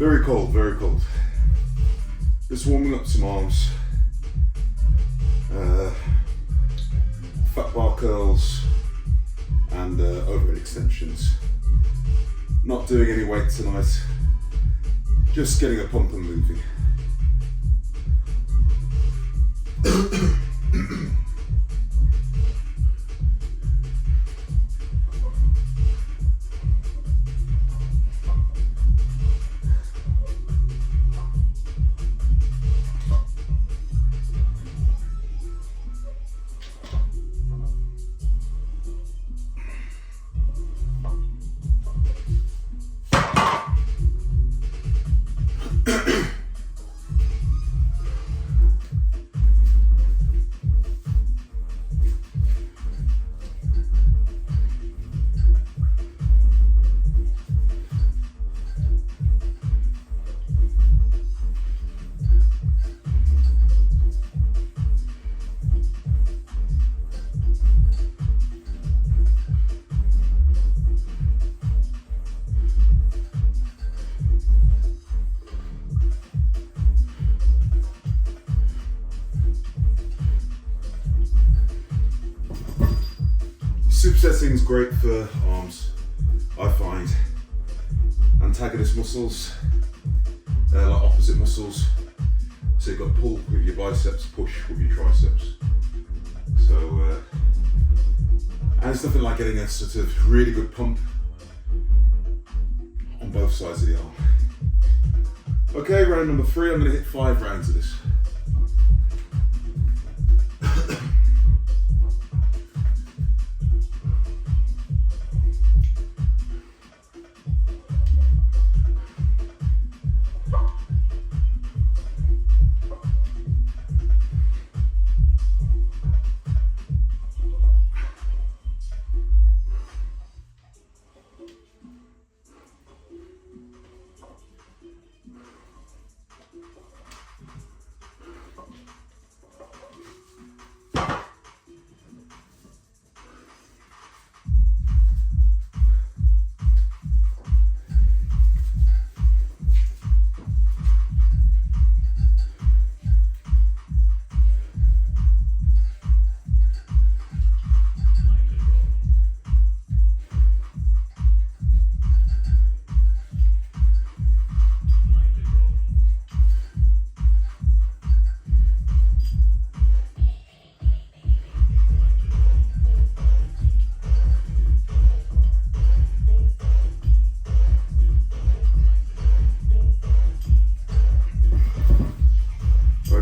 Very cold, very cold. Just warming up some arms. Fat bar curls and overhead extensions. Not doing any weight tonight. Just getting a pump and moving. Supersetting is great for arms, I find. Antagonist muscles, like opposite muscles. So you've got pull with your biceps, push with your triceps. So, and it's nothing like getting a sort of really good pump on both sides of the arm. Okay, round number 3, I'm going to hit 5 rounds of this.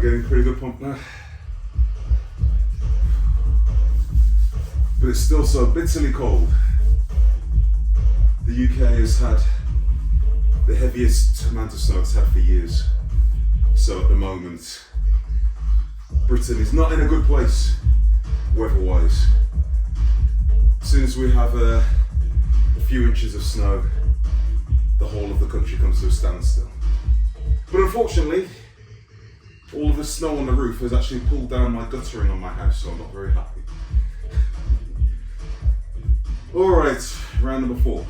Getting pretty good pump now, but it's still so bitterly cold. The UK has had the heaviest amount of snow it's had for years, so at the moment Britain is not in a good place weather-wise. As soon as we have a few inches of snow, the whole of the country comes to a standstill. But unfortunately, all of the snow on the roof has actually pulled down my guttering on my house, so I'm not very happy. Alright, round number 4.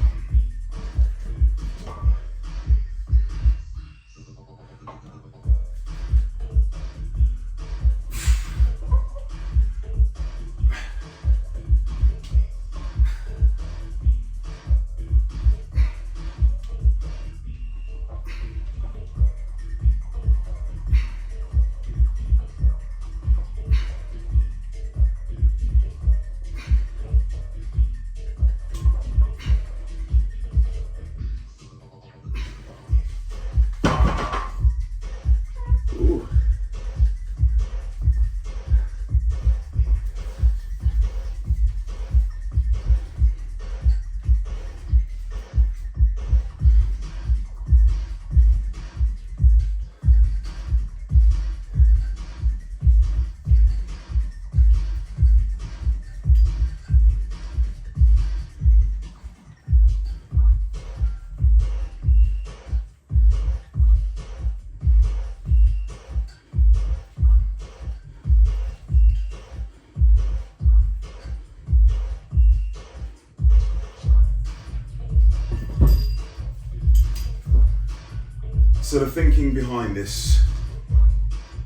So the thinking behind this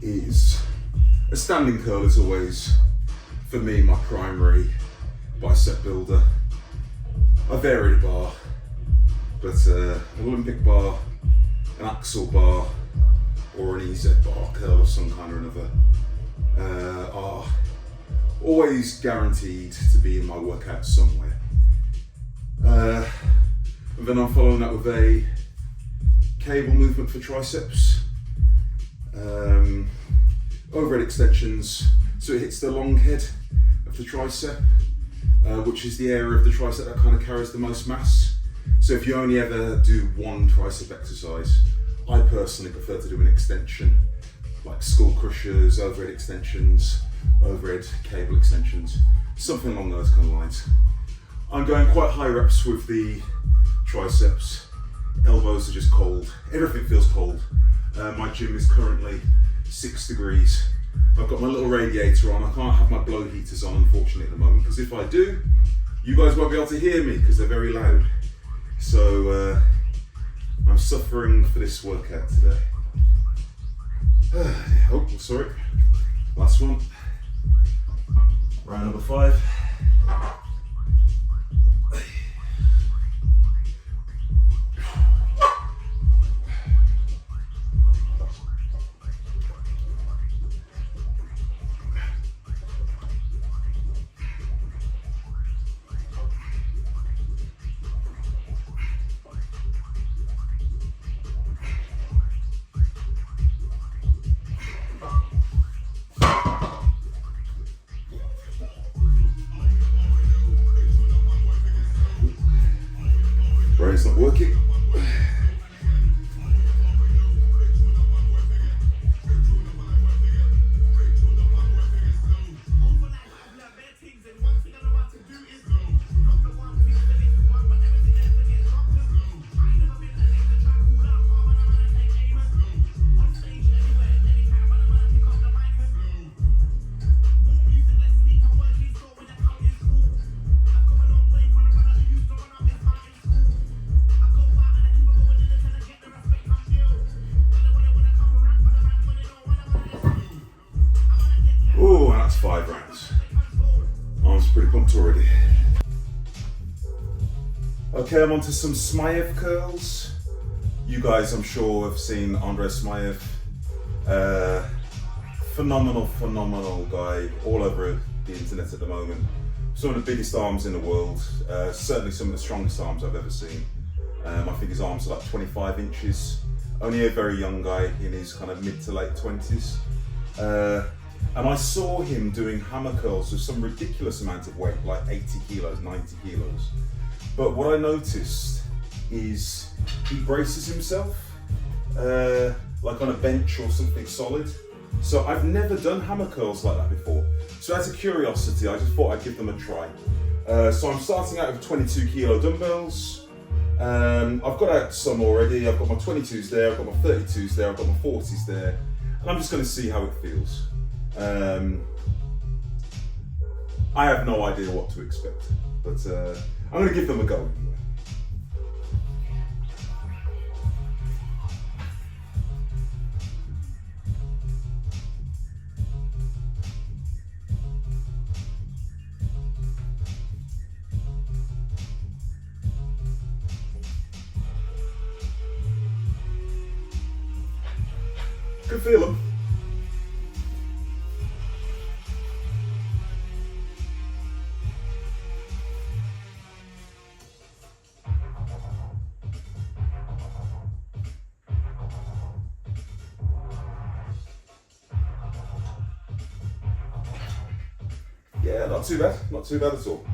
is a standing curl is always, for me, my primary bicep builder. I vary the bar, but an Olympic bar, an axle bar, or an EZ bar curl of some kind or another are always guaranteed to be in my workout somewhere. And then I'm following that with a cable movement for triceps, overhead extensions, so it hits the long head of the tricep, which is the area of the tricep that kind of carries the most mass. So if you only ever do one tricep exercise, I personally prefer to do an extension, like skull crushers, overhead extensions, overhead cable extensions, something along those kind of lines. I'm going quite high reps with the triceps. Elbows are just cold. Everything feels cold. My gym is currently 6 degrees. I've got my little radiator on. I can't have my blow heaters on, unfortunately, at the moment, because if I do, you guys won't be able to hear me because they're very loud. So I'm suffering for this workout today. Oh, sorry. Last one. Round number 5. Brain's not working. Oh, that's 5 rounds. Arms pretty pumped already. Okay, I'm on to some Smayev curls. You guys, I'm sure, have seen Andrei Smayev. Phenomenal guy all over the internet at the moment. Some of the biggest arms in the world, certainly some of the strongest arms I've ever seen. I think his arms are like 25 inches. Only a very young guy in his kind of mid to late 20s. And I saw him doing hammer curls with some ridiculous amount of weight, like 80 kilos, 90 kilos. But what I noticed is he braces himself, like on a bench or something solid. So I've never done hammer curls like that before. So as a curiosity, I just thought I'd give them a try. So I'm starting out with 22 kilo dumbbells. I've got out some already. I've got my 22s there, I've got my 32s there, I've got my 40s there. And I'm just gonna see how it feels. I have no idea what to expect, but I'm going to give them a go anyway. Can feel them. Yeah, not too bad at all.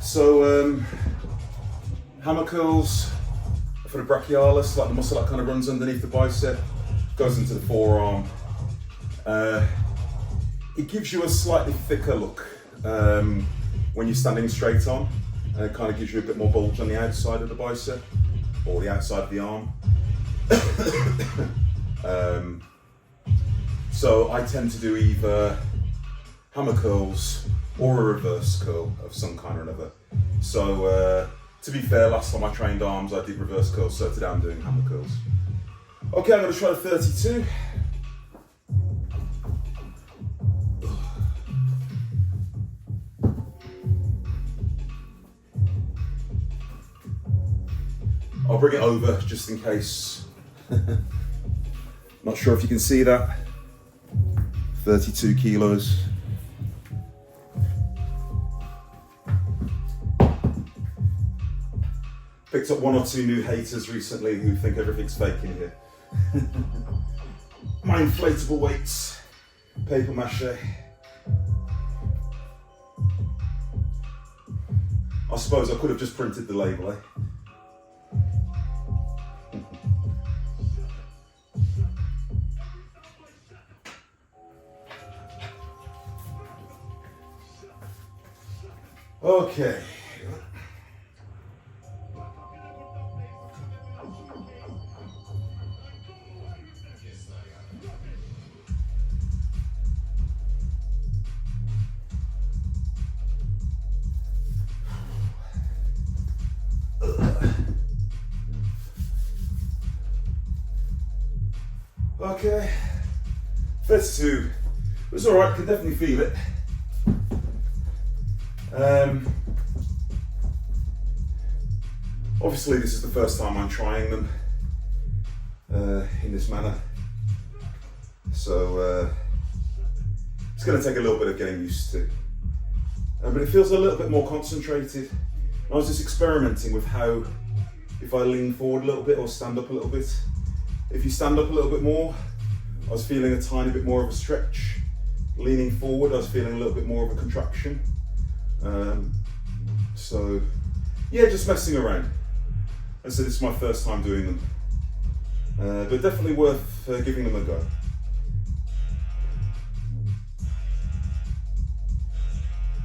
So, hammer curls for the brachialis, like the muscle that kind of runs underneath the bicep, goes into the forearm. It gives you a slightly thicker look when you're standing straight on, and it kind of gives you a bit more bulge on the outside of the bicep, or the outside of the arm. So I tend to do either hammer curls or a reverse curl of some kind or another. So To be fair, last time I trained arms, I did reverse curls, so today I'm doing hammer curls. Okay, I'm going to try the 32. I'll bring it over just in case. Not sure if you can see that. 32 kilos. Picked up 1 or 2 new haters recently who think everything's fake in here. My inflatable weights, paper mache. I suppose I could have just printed the label, eh? Okay. Okay, 32. It was alright, could definitely feel it. Obviously this is the first time I'm trying them in this manner, so it's going to take a little bit of getting used to, but it feels a little bit more concentrated. I was just experimenting with how, if I lean forward a little bit or stand up a little bit. If you stand up a little bit more, I was feeling a tiny bit more of a stretch. Leaning forward, I was feeling a little bit more of a contraction. So yeah, just messing around. I said this is my first time doing them, but definitely worth giving them a go.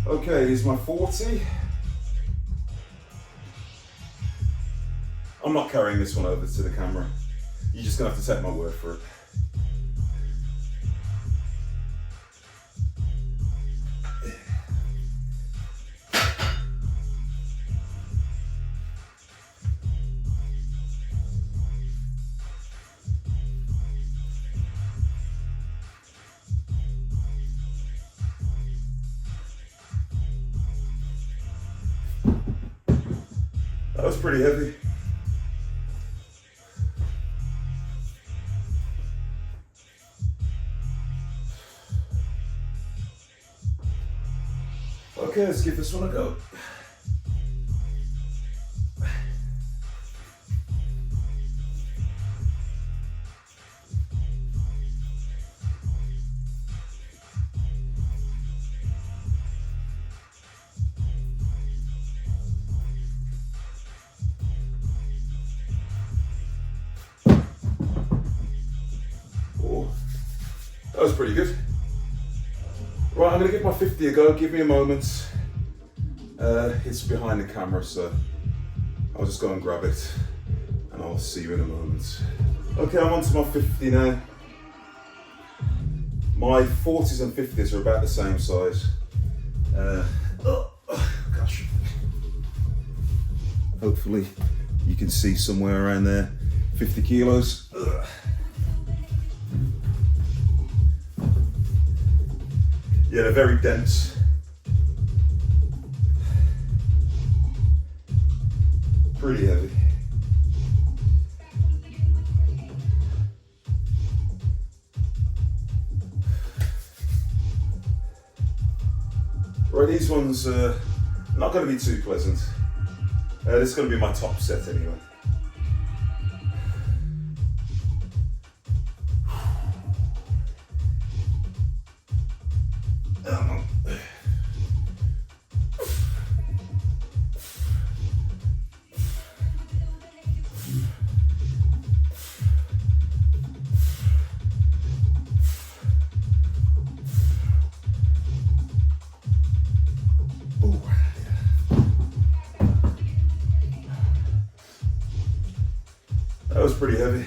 Okay, here's my 40. I'm not carrying this one over to the camera. You're just gonna have to take my word for it. That was pretty heavy. Okay, let's give this one a go. Oh, that was pretty good. Right, I'm going to give my 50 a go, give me a moment. It's behind the camera, so I'll just go and grab it and I'll see you in a moment. Okay, I'm on to my 50 now. My 40s and 50s are about the same size. Gosh. Hopefully you can see somewhere around there, 50 kilos. Yeah, they're very dense. Pretty heavy. Right, these ones are not going to be too pleasant. This is going to be my top set anyway. That was pretty heavy.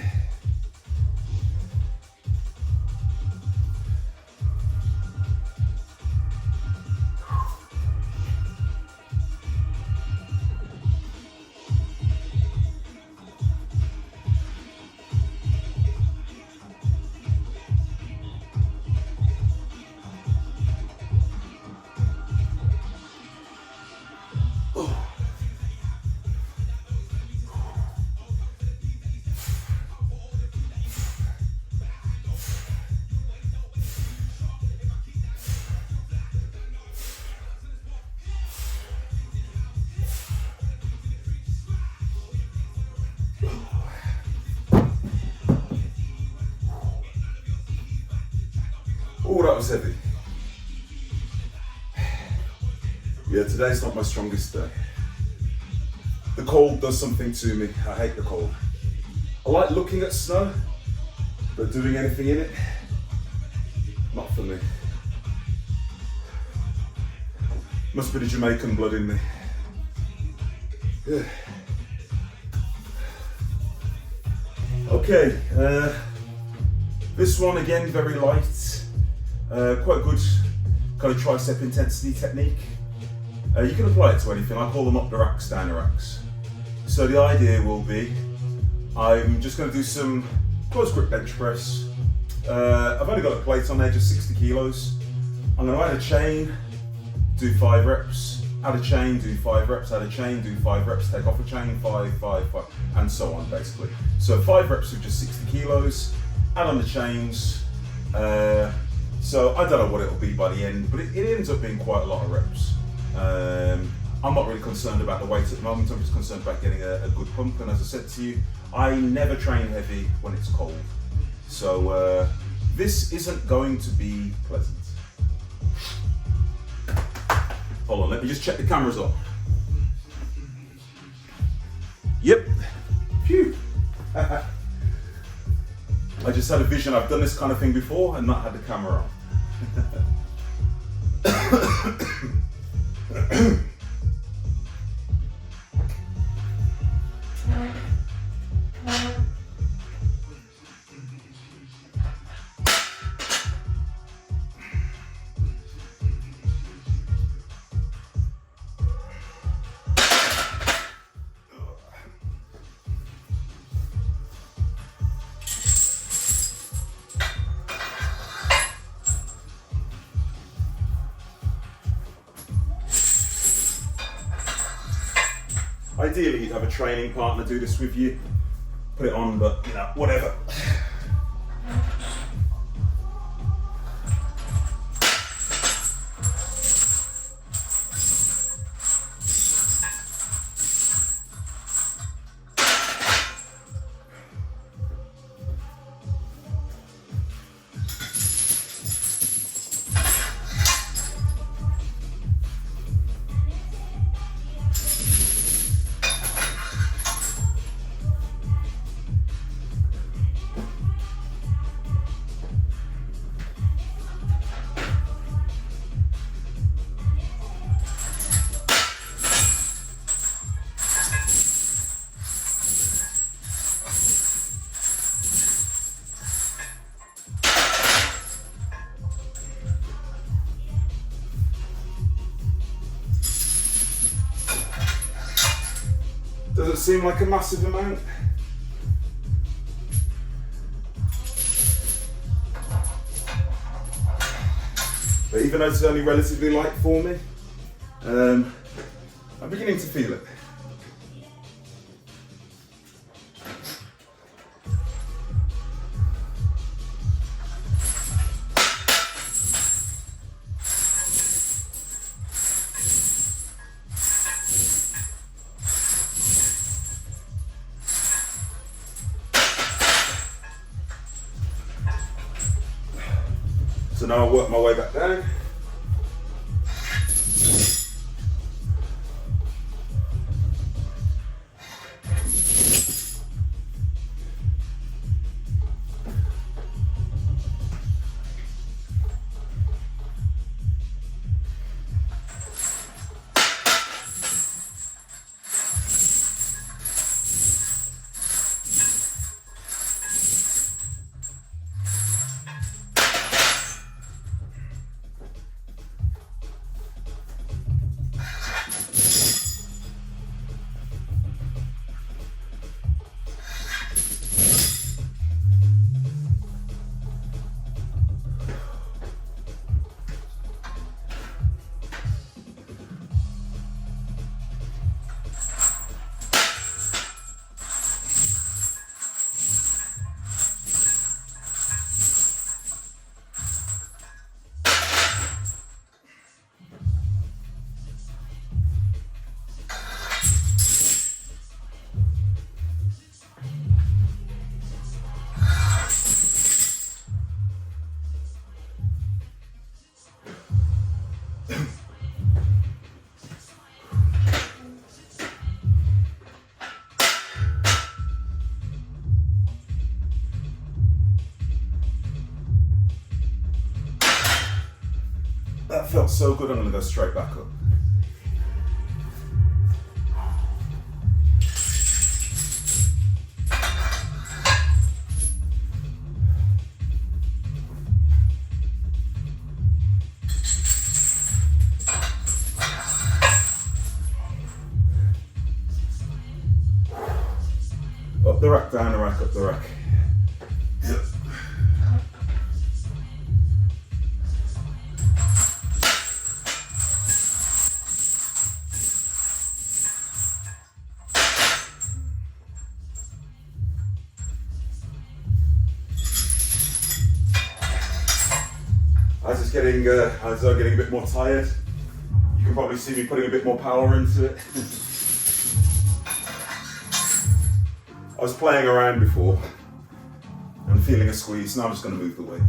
was heavy. Yeah, today's not my strongest day. The cold does something to me. I hate the cold. I like looking at snow, but doing anything in it, not for me. Must be the Jamaican blood in me. Yeah. Okay, this one again, very light. Quite good kind of tricep intensity technique. You can apply it to anything. I call them up the racks, down the racks. So the idea will be, I'm just going to do some close grip bench press. I've only got a plate on there, just 60 kilos. I'm going to add a chain, do 5 reps, add a chain, do 5 reps, add a chain, do 5 reps, take off a chain, 5, 5, 5, and so on basically. So 5 reps with just 60 kilos, add on the chains. So I don't know what it'll be by the end, but it ends up being quite a lot of reps. I'm not really concerned about the weight at the moment, I'm just concerned about getting a good pump, and as I said to you, I never train heavy when it's cold. So this isn't going to be pleasant. Hold on, let me just check the cameras on. Yep. Phew. I just had a vision, I've done this kind of thing before and not had the camera on. Ideally, you'd have a training partner do this with you, put it on, but you know, whatever. Doesn't seem like a massive amount. But even though it's only relatively light for me, I'm beginning to feel it. So now I'll work my way back down. felt so good, I'm going to go straight back up. Up the rack, down the rack, up the rack. Yep. As I'm getting a bit more tired, you can probably see me putting a bit more power into it. I was playing around before and feeling a squeeze, now I'm just going to move the weight.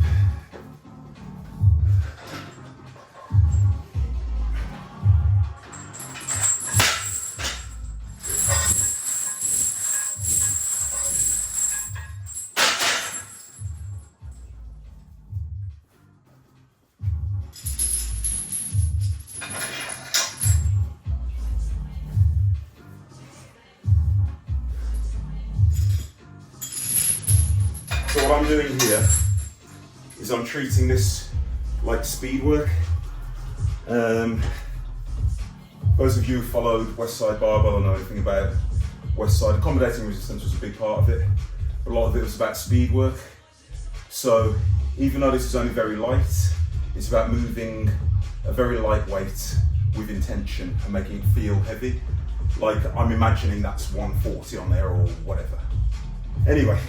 So what I'm doing here is I'm treating this like speed work. Those of you who followed Westside Barbell know anything about Westside. Accommodating resistance was a big part of it, but a lot of it was about speed work. So even though this is only very light, it's about moving a very light weight with intention and making it feel heavy. Like I'm imagining that's 140 on there or whatever. Anyway.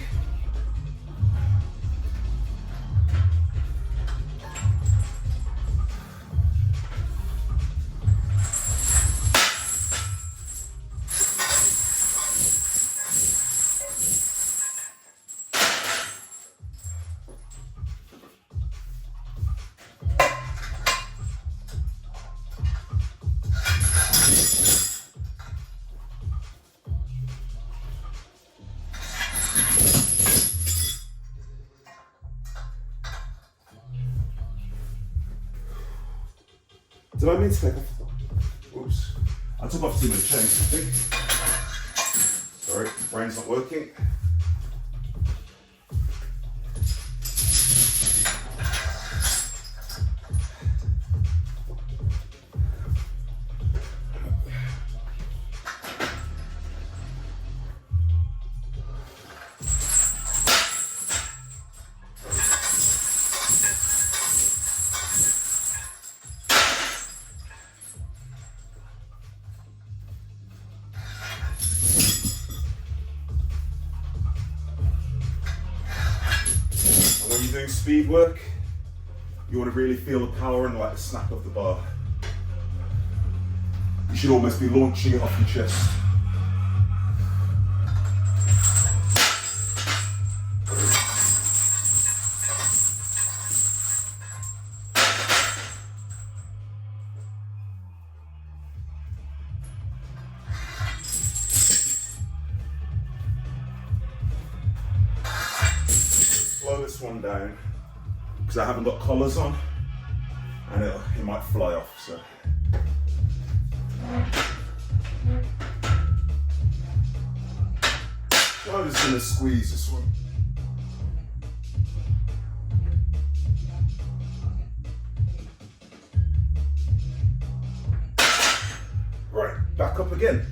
Did I mean to take off? Oops. I took off too many chains, I think. Sorry, brain's not working. When you're doing speed work, you want to really feel the power and like the snap of the bar. You should almost be launching it off your chest. Slow this one down because I haven't got collars on and it might fly off. So. I'm just going to squeeze this one. Right, back up again.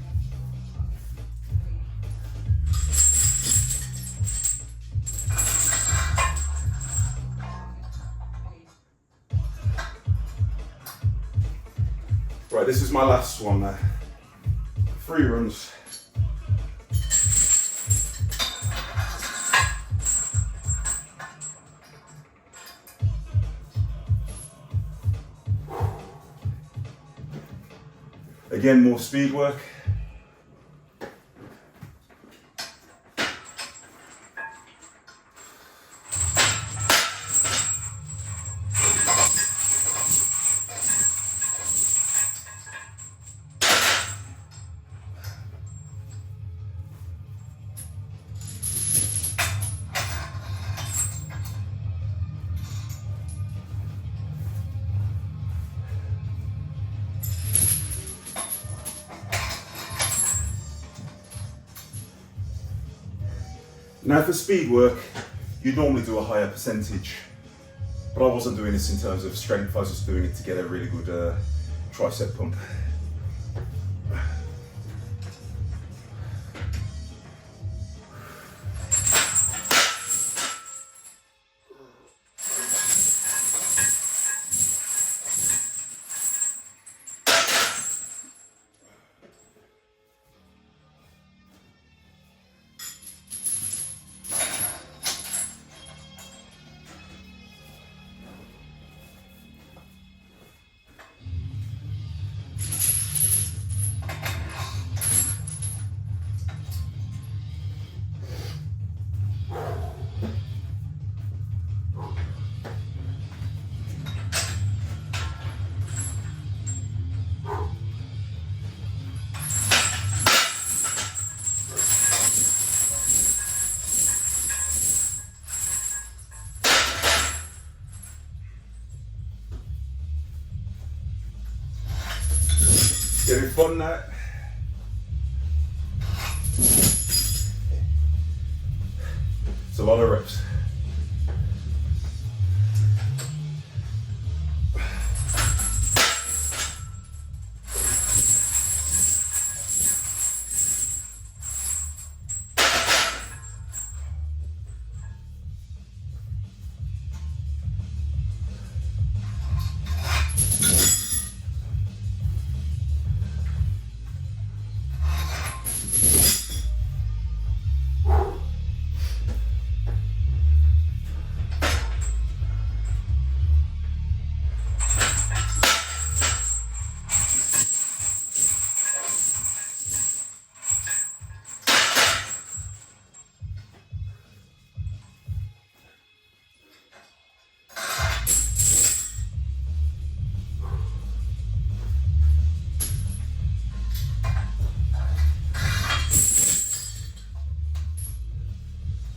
Right, this is my last one there. 3 runs. Again, more speed work. Now for speed work, you'd normally do a higher percentage, but I wasn't doing this in terms of strength, I was just doing it to get a really good tricep pump. Getting fun now. It's a lot of reps.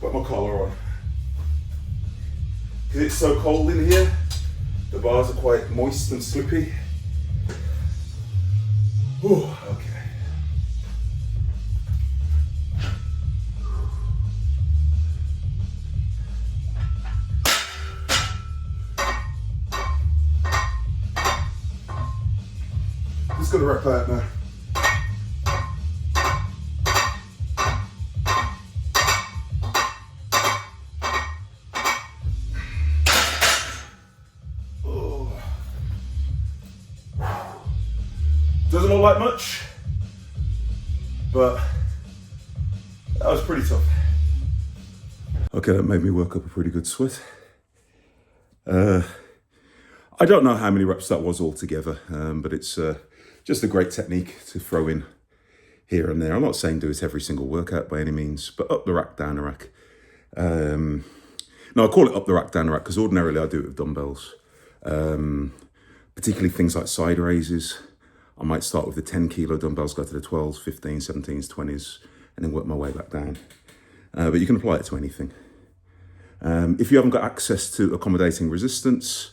Got my collar on. Because it's so cold in here, the bars are quite moist and slippy. Ooh, okay. Just gonna wrap that now. Doesn't look like much, but that was pretty tough. Okay, that made me work up a pretty good sweat. I don't know how many reps that was altogether, but it's just a great technique to throw in here and there. I'm not saying do it every single workout by any means, but up the rack, down the rack. No, I call it up the rack, down the rack because ordinarily I do it with dumbbells, particularly things like side raises. I might start with the 10 kilo dumbbells, go to the 12s, 15s, 17s, 20s, and then work my way back down. But you can apply it to anything. If you haven't got access to accommodating resistance,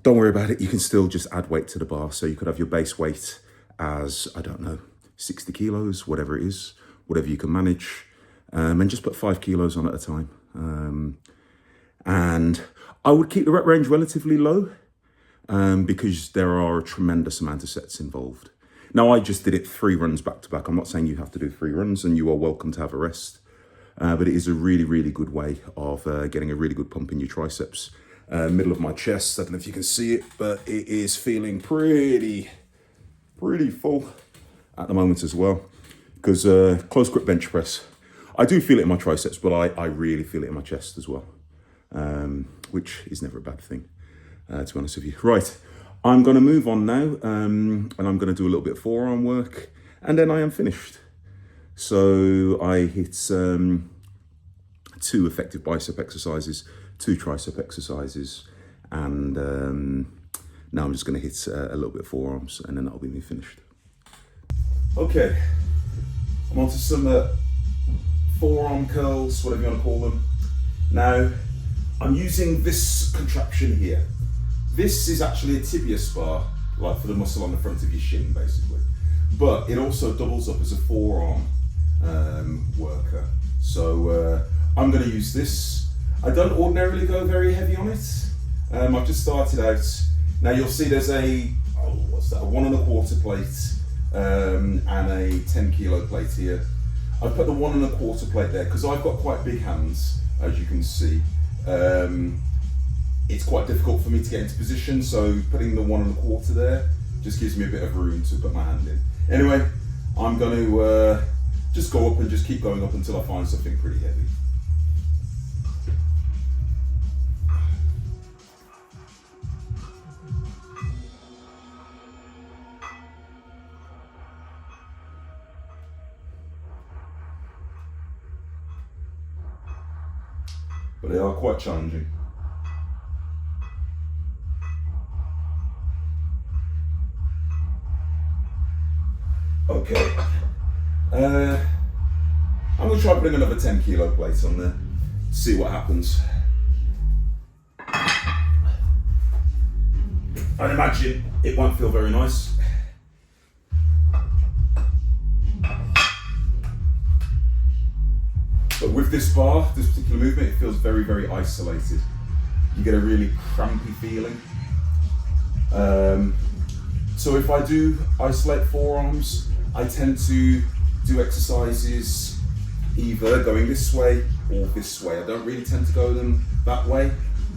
don't worry about it. You can still just add weight to the bar. So you could have your base weight as, I don't know, 60 kilos, whatever it is, whatever you can manage, and just put 5 kilos on at a time. And I would keep the rep range relatively low, because there are a tremendous amount of sets involved. Now, I just did it 3 runs back to back. I'm not saying you have to do 3 runs and you are welcome to have a rest, but it is a really, really good way of getting a really good pump in your triceps. Middle of my chest, I don't know if you can see it, but it is feeling pretty full at the moment as well, because close grip bench press, I do feel it in my triceps, but I really feel it in my chest as well, which is never a bad thing. To be honest with you. Right, I'm going to move on now, and I'm going to do a little bit of forearm work, and then I am finished. So I hit 2 effective bicep exercises, 2 tricep exercises, and now I'm just going to hit a little bit of forearms, and then that'll be me finished. Okay, I'm on to some forearm curls, whatever you want to call them. Now, I'm using this contraption here. This is actually a tibia spar, like for the muscle on the front of your shin, basically. But it also doubles up as a forearm worker. So I'm going to use this. I don't ordinarily go very heavy on it. I've just started out. Now you'll see there's a, what's that, a 1 1/4 plate and a 10 kilo plate here. I've put the 1 1/4 plate there because I've got quite big hands, as you can see. It's quite difficult for me to get into position, so putting the 1 1/4 there just gives me a bit of room to put my hand in. Anyway, I'm going to just go up and just keep going up until I find something pretty heavy. But they are quite challenging. Okay, I'm going to try putting another 10 kilo plate on there, see what happens. I'd imagine it won't feel very nice. But with this bar, this particular movement, it feels very, very isolated. You get a really crampy feeling. So if I do isolate forearms, I tend to do exercises either going this way or this way. I don't really tend to go them that way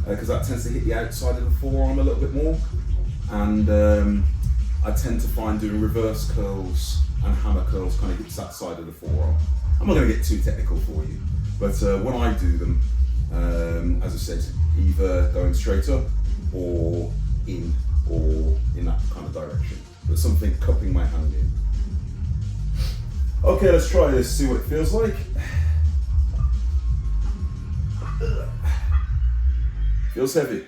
because that tends to hit the outside of the forearm a little bit more. And I tend to find doing reverse curls and hammer curls kind of hits that side of the forearm. I'm not going to get too technical for you, but when I do them, as I said, either going straight up or in that kind of direction, but something cupping my hand in. Okay, let's try this, see what it feels like. Feels heavy.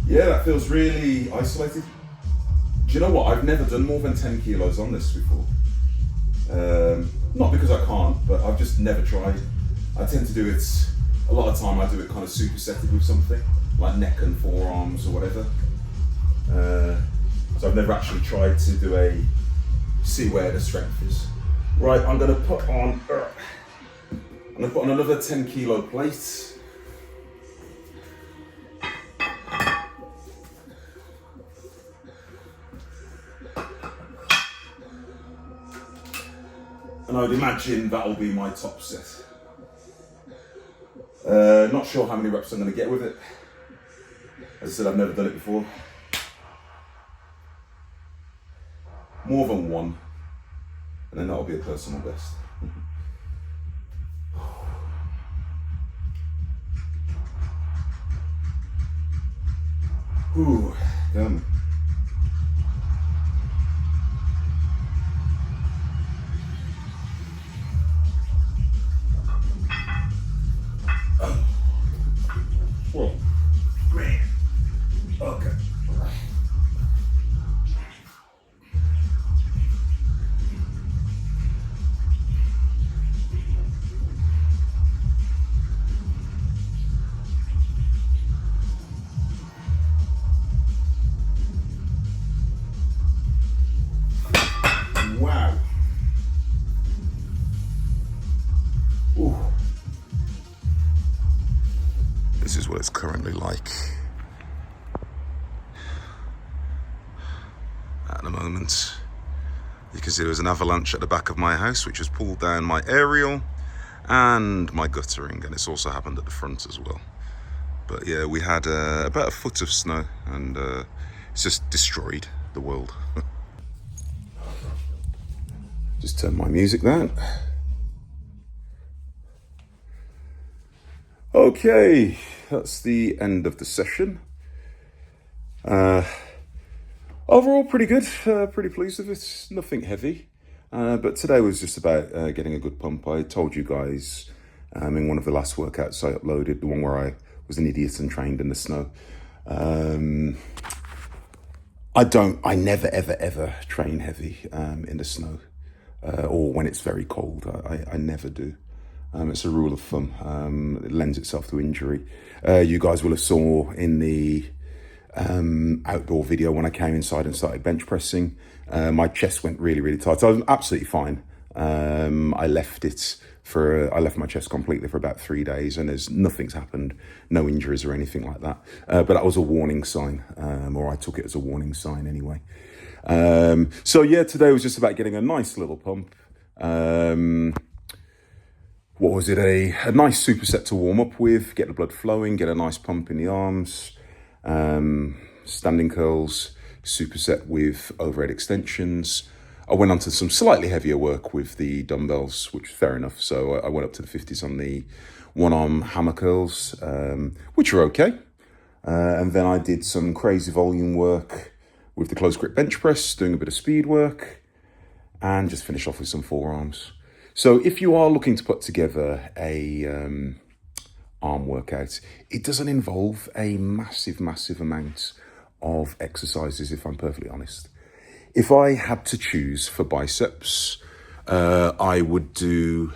Yeah, that feels really isolated. Do you know what? I've never done more than 10 kilos on this before. Not because I can't, but I've just never tried. I tend to do it, a lot of time I do it kind of supersetted with something, like neck and forearms or whatever. So I've never actually tried to do see where the strength is. Right, I'm gonna put on another 10 kilo plate. And I would imagine that'll be my top set. Not sure how many reps I'm going to get with it. As I said, I've never done it before. More than one, and then that'll be a personal best. Ooh, damn. Whoa, man. Okay. Wow. Ooh. This is what it's currently like at the moment. You can see there was an avalanche at the back of my house which has pulled down my aerial and my guttering, and it's also happened at the front as well. But yeah, we had about a foot of snow, and it's just destroyed the world. Just turn my music down. Okay, that's the end of the session. Overall, pretty good. Pretty pleased with it. Nothing heavy. But today was just about getting a good pump. I told you guys in one of the last workouts I uploaded, the one where I was an idiot and trained in the snow. I never, ever, ever train heavy in the snow or when it's very cold. I never do. It's a rule of thumb. It lends itself to injury. You guys will have saw in the outdoor video when I came inside and started bench pressing, my chest went really, really tight. So I was absolutely fine. I left my chest completely for about 3 days, and nothing's happened, no injuries or anything like that. But that was a warning sign, or I took it as a warning sign anyway. So yeah, today was just about getting a nice little pump. What was it? A nice superset to warm up with, get the blood flowing, get a nice pump in the arms. Standing curls, superset with overhead extensions. I went on to some slightly heavier work with the dumbbells, which is fair enough. So I went up to the 50s on the one-arm hammer curls, which are okay. And then I did some crazy volume work with the close grip bench press, doing a bit of speed work, and just finish off with some forearms. So if you are looking to put together a arm workout, it doesn't involve a massive amount of exercises, if I'm perfectly honest. If I had to choose for biceps, I would do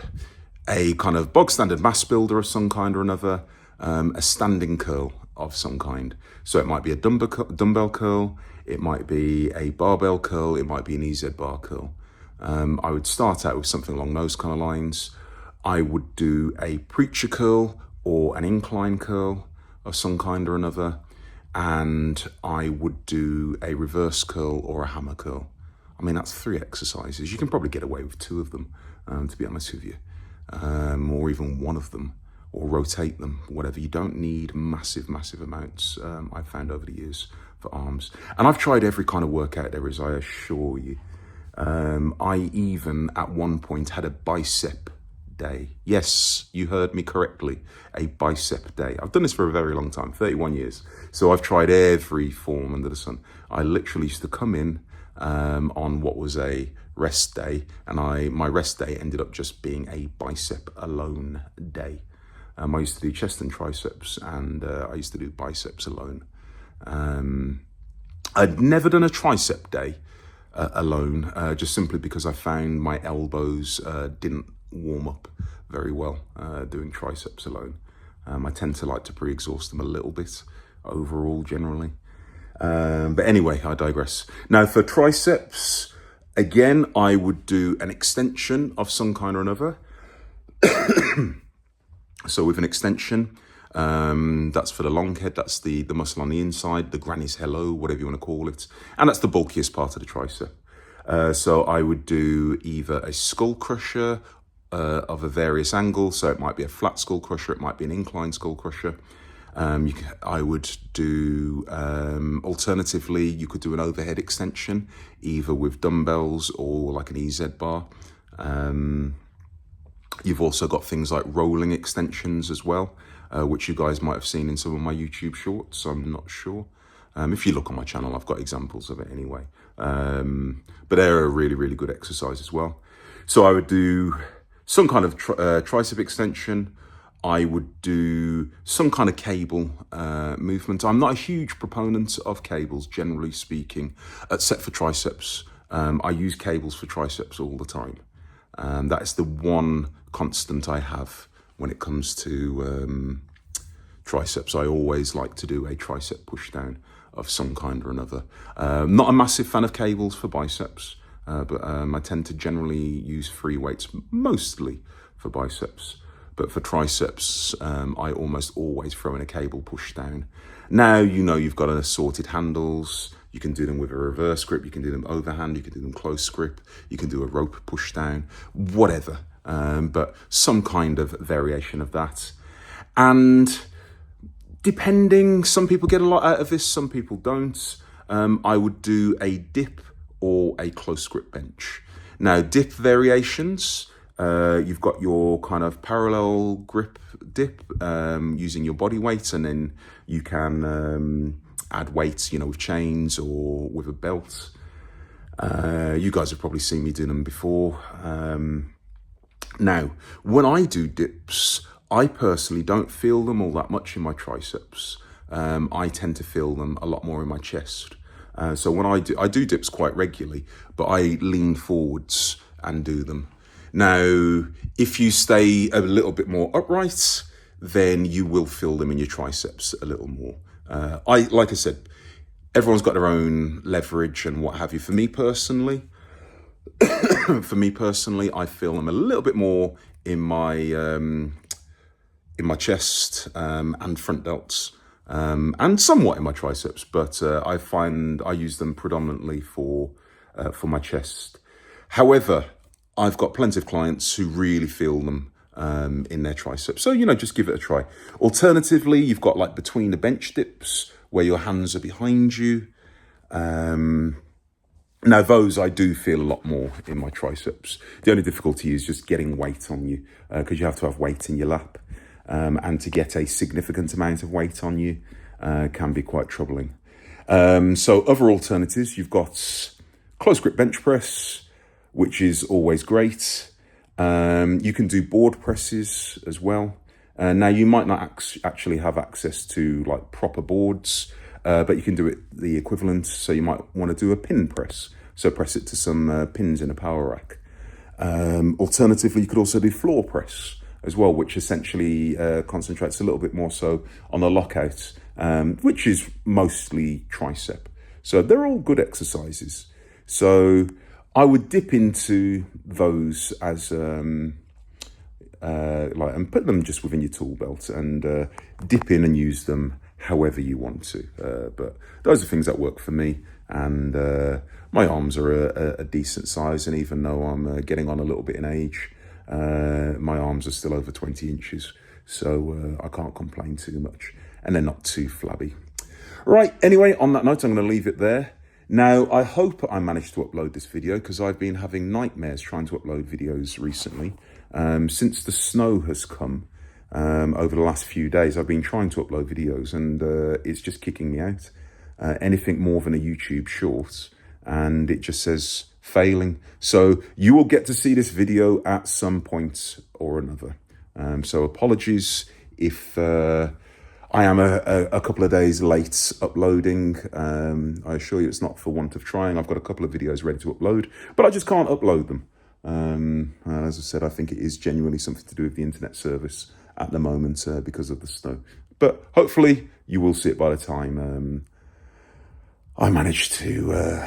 a kind of bog standard mass builder of some kind or another, a standing curl of some kind. So it might be a dumbbell curl, it might be a barbell curl, it might be an EZ bar curl. I would start out with something along those kind of lines. I would do a preacher curl or an incline curl of some kind or another, and I would do a reverse curl or a hammer curl. I mean, that's 3 exercises. You can probably get away with 2 of them, to be honest with you, or even 1 of them, or rotate them, whatever. You don't need massive amounts, I've found over the years, for arms. And I've tried every kind of workout there is, I assure you. I even, at one point, had a bicep day. Yes, you heard me correctly, a bicep day. I've done this for a very long time, 31 years. So I've tried every form under the sun. I literally used to come in on what was a rest day, and my rest day ended up just being a bicep alone day. I used to do chest and triceps, and I used to do biceps alone. I'd never done a tricep day alone, just simply because I found my elbows didn't warm up very well doing triceps alone. I tend to like to pre-exhaust them a little bit overall, generally. But anyway, I digress. Now for triceps, again, I would do an extension of some kind or another. So with an extension, that's for the long head, that's the muscle on the inside, the granny's hello, whatever you want to call it. And that's the bulkiest part of the tricep. So I would do either a skull crusher of a various angle. So it might be a flat skull crusher, it might be an inclined skull crusher. I would do, alternatively, you could do an overhead extension, either with dumbbells or like an EZ bar. You've also got things like rolling extensions as well, which you guys might have seen in some of my YouTube shorts, I'm not sure. If you look on my channel, I've got examples of it anyway. But they're a really good exercise as well. So I would do some kind of tricep extension. I would do some kind of cable movement. I'm not a huge proponent of cables, generally speaking, except for triceps. I use cables for triceps all the time. That is the one constant I have when it comes to triceps. I always like to do a tricep push down of some kind or another. Not a massive fan of cables for biceps, but I tend to generally use free weights mostly for biceps. But for triceps, I almost always throw in a cable push down. Now, you know, you've got assorted handles. You can do them with a reverse grip. You can do them overhand. You can do them close grip. You can do a rope push down, whatever. But some kind of variation of that. And depending, some people get a lot out of this, some people don't. I would do a dip or a close grip bench. Now, dip variations, you've got your kind of parallel grip dip using your body weight, and then you can add weights, you know, with chains or with a belt. You guys have probably seen me do them before. Now, when I do dips, I personally don't feel them all that much in my triceps. I tend to feel them a lot more in my chest. So when I do dips quite regularly, but I lean forwards and do them. Now, if you stay a little bit more upright, then you will feel them in your triceps a little more. Like I said, everyone's got their own leverage and what have you. For me personally, I feel them a little bit more in my chest and front delts, and somewhat in my triceps. But I find I use them predominantly for my chest. However, I've got plenty of clients who really feel them in their triceps. So, just give it a try. Alternatively, you've got like between the bench dips where your hands are behind you. Now, those I do feel a lot more in my triceps. The only difficulty is just getting weight on you, because you have to have weight in your lap. And to get a significant amount of weight on you can be quite troubling. So other alternatives, you've got close grip bench press, which is always great. You can do board presses as well. Now, you might not actually have access to like proper boards, but you can do it the equivalent. So you might want to do a pin press. So press it to some pins in a power rack. Alternatively, you could also do floor press as well, which essentially concentrates a little bit more so on the lockout, which is mostly tricep. So they're all good exercises. So I would dip into those as and put them just within your tool belt and dip in and use them however you want to. But those are things that work for me, and my arms are a decent size, and even though I'm getting on a little bit in age, my arms are still over 20 inches, so I can't complain too much, and they're not too flabby. Right, anyway, on that note, I'm going to leave it there. Now, I hope I managed to upload this video, because I've been having nightmares trying to upload videos recently. Since the snow has come over the last few days, I've been trying to upload videos, and it's just kicking me out. Anything more than a YouTube short, and it just says failing. So you will get to see this video at some point or another. So apologies if I am a couple of days late uploading. I assure you it's not for want of trying. I've got a couple of videos ready to upload, but I just can't upload them. As I said, I think it is genuinely something to do with the internet service at the moment because of the snow. But hopefully you will see it by the time I manage to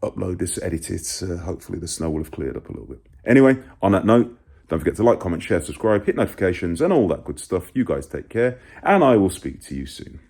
upload this, edit it. Hopefully the snow will have cleared up a little bit. Anyway, on that note, don't forget to like, comment, share, subscribe, hit notifications, and all that good stuff. You guys take care, and I will speak to you soon.